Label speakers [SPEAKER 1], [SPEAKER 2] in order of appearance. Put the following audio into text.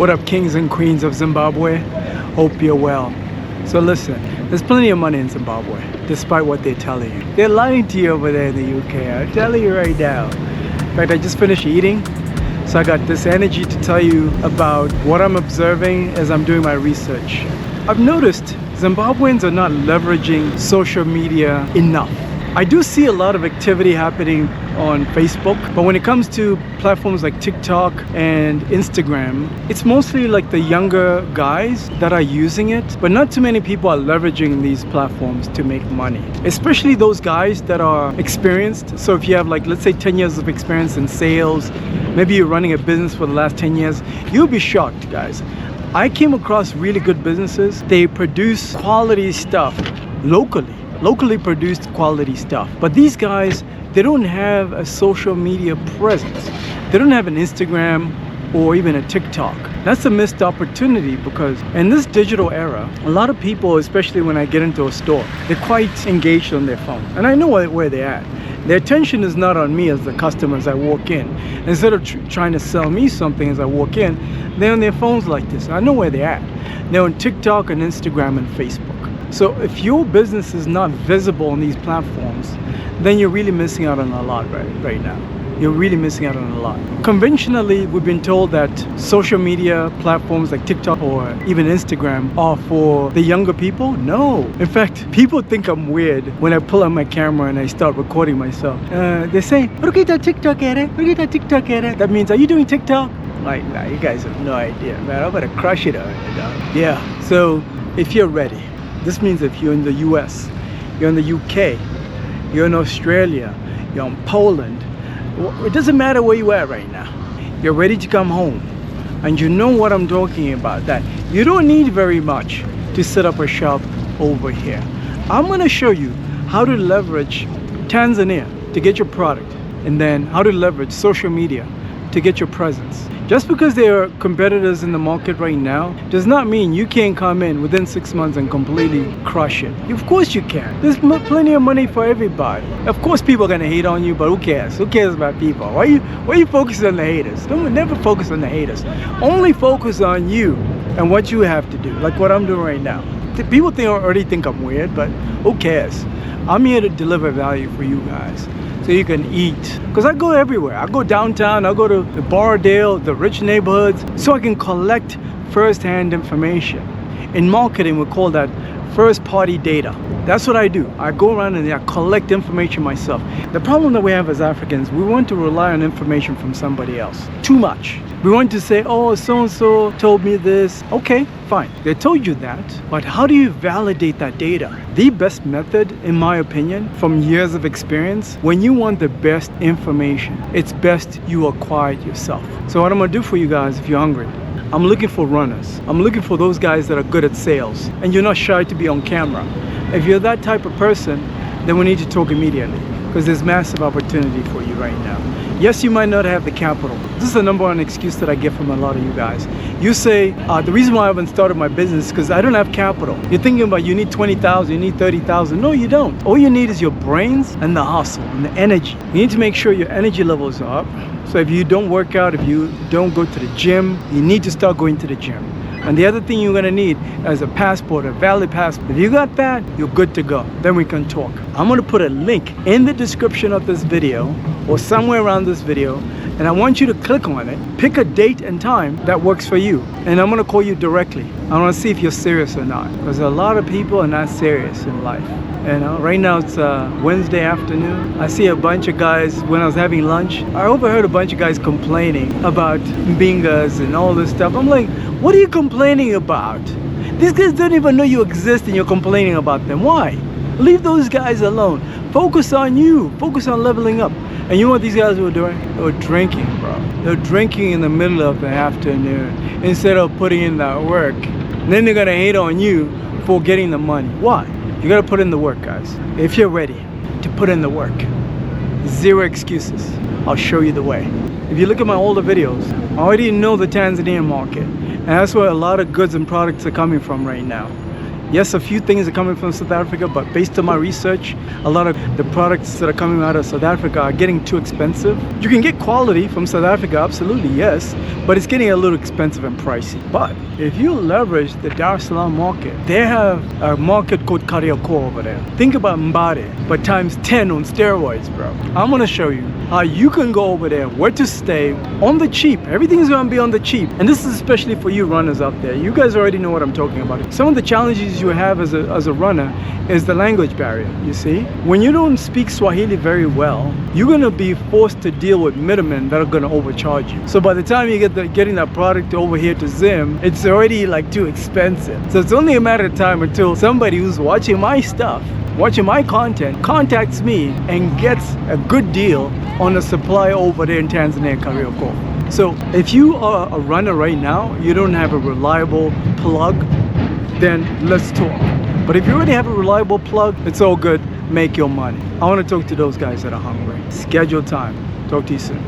[SPEAKER 1] What up, kings and queens of Zimbabwe? Hope you're well. So listen, there's plenty of money in Zimbabwe, despite what they're telling you. They're lying to you over there in the UK, I'm telling you right now. In fact, I just finished eating, so I got this energy to tell you about what I'm observing as I'm doing my research. I've noticed Zimbabweans are not leveraging social media enough. I do see a lot of activity happening on Facebook, but when it comes to platforms like TikTok and Instagram, it's mostly like the younger guys that are using it, but not too many people are leveraging these platforms to make money, especially those guys that are experienced. So if you have, like, let's say 10 years of experience in sales, maybe you're running a business for the last 10 years, you'll be shocked, guys. I came across really good businesses. They produce quality stuff locally produced quality stuff. But these guys, they don't have a social media presence. They don't have an Instagram or even a TikTok. That's a missed opportunity, because in this digital era, a lot of people, especially when I get into a store, they're quite engaged on their phone. And I know where they're at. Their attention is not on me as the customer as I walk in. Instead of trying to sell me something as I walk in, they're on their phones like this. I know where they're at. They're on TikTok and Instagram and Facebook. So if your business is not visible on these platforms, then you're really missing out on a lot right now. You're really missing out on a lot. Conventionally, we've been told that social media platforms like TikTok or even Instagram are for the younger people. No. In fact, people think I'm weird when I pull out my camera and I start recording myself. They say, look at that TikTok at it. Look at that TikTok at it. That means, are you doing TikTok? Like, nah, you guys have no idea, man. I'm gonna crush it on it, dog. Yeah, so if you're ready, this means if you're in the US, you're in the UK, you're in Australia, you're in Poland, it doesn't matter where you are right now. You're ready to come home, and you know what I'm talking about, that you don't need very much to set up a shop over here. I'm gonna show you how to leverage Tanzania to get your product, and then how to leverage social media to get your presence. Just because there are competitors in the market right now does not mean you can't come in within 6 months and completely crush it. Of course you can. There's plenty of money for everybody. Of course people are gonna hate on you, but who cares? Who cares about people? Why you focus on the haters? Don't never focus on the haters. Only focus on you and what you have to do, like what I'm doing right now. People already think I'm weird, but who cares? I'm here to deliver value for you guys, so you can eat. Because I go everywhere. I go downtown, I go to the Bardale, the rich neighborhoods, so I can collect first-hand information. In marketing, we call that first-party data. That's what I do. I go around and I collect information myself. The problem that we have as Africans, we want to rely on information from somebody else. Too much. We want to say, oh, so-and-so told me this. Okay, fine. They told you that, but how do you validate that data? The best method, in my opinion, from years of experience, when you want the best information, it's best you acquire it yourself. So what I'm gonna do for you guys, if you're hungry, I'm looking for runners. I'm looking for those guys that are good at sales, and you're not shy to be on camera. If you're that type of person, then we need to talk immediately, because there's massive opportunity for you right now. Yes, you might not have the capital. This is the number one excuse that I get from a lot of you guys. You say, the reason why I haven't started my business is because I don't have capital. You're thinking about you need 20,000, you need 30,000. No, you don't. All you need is your brains and the hustle and the energy. You need to make sure your energy levels are up. So if you don't work out, if you don't go to the gym, you need to start going to the gym. And the other thing you're gonna need is a passport, a valid passport. If you got that, you're good to go. Then we can talk. I'm gonna put a link in the description of this video or somewhere around this video, and I want you to click on it, pick a date and time that works for you, and I'm gonna call you directly. I wanna see if you're serious or not, because a lot of people are not serious in life. You know, right now it's Wednesday afternoon. I see a bunch of guys, when I was having lunch, I overheard a bunch of guys complaining about bingas and all this stuff. I'm like, what are you complaining about? These guys don't even know you exist and you're complaining about them. Why? Leave those guys alone. Focus on you. Focus on leveling up. And you know what these guys were doing? They were drinking, bro. They were drinking in the middle of the afternoon instead of putting in that work. And then they're gonna hate on you for getting the money. Why? You gotta put in the work, guys. If you're ready to put in the work, zero excuses. I'll show you the way. If you look at my older videos, I already know the Tanzanian market. And that's where a lot of goods and products are coming from right now. Yes, a few things are coming from South Africa, but based on my research, a lot of the products that are coming out of South Africa are getting too expensive. You can get quality from South Africa, absolutely, yes, but it's getting a little expensive and pricey. But if you leverage the Dar es Salaam market, they have a market called Kariakor over there. Think about Mbare, but times 10 on steroids, bro. I'm gonna show you how you can go over there, where to stay, on the cheap. Everything's gonna be on the cheap. And this is especially for you runners out there. You guys already know what I'm talking about. Some of the challenges you have as a runner is the language barrier, you see? When you don't speak Swahili very well, you're gonna be forced to deal with middlemen that are gonna overcharge you. So by the time you get getting that product over here to Zim, it's already like too expensive. So it's only a matter of time until somebody who's watching my stuff, watching my content, contacts me and gets a good deal on a supply over there in Tanzania, Kariakor. So if you are a runner right now, you don't have a reliable plug, then let's talk. But if you already have a reliable plug, it's all good. Make your money. I want to talk to those guys that are hungry. Schedule time. Talk to you soon.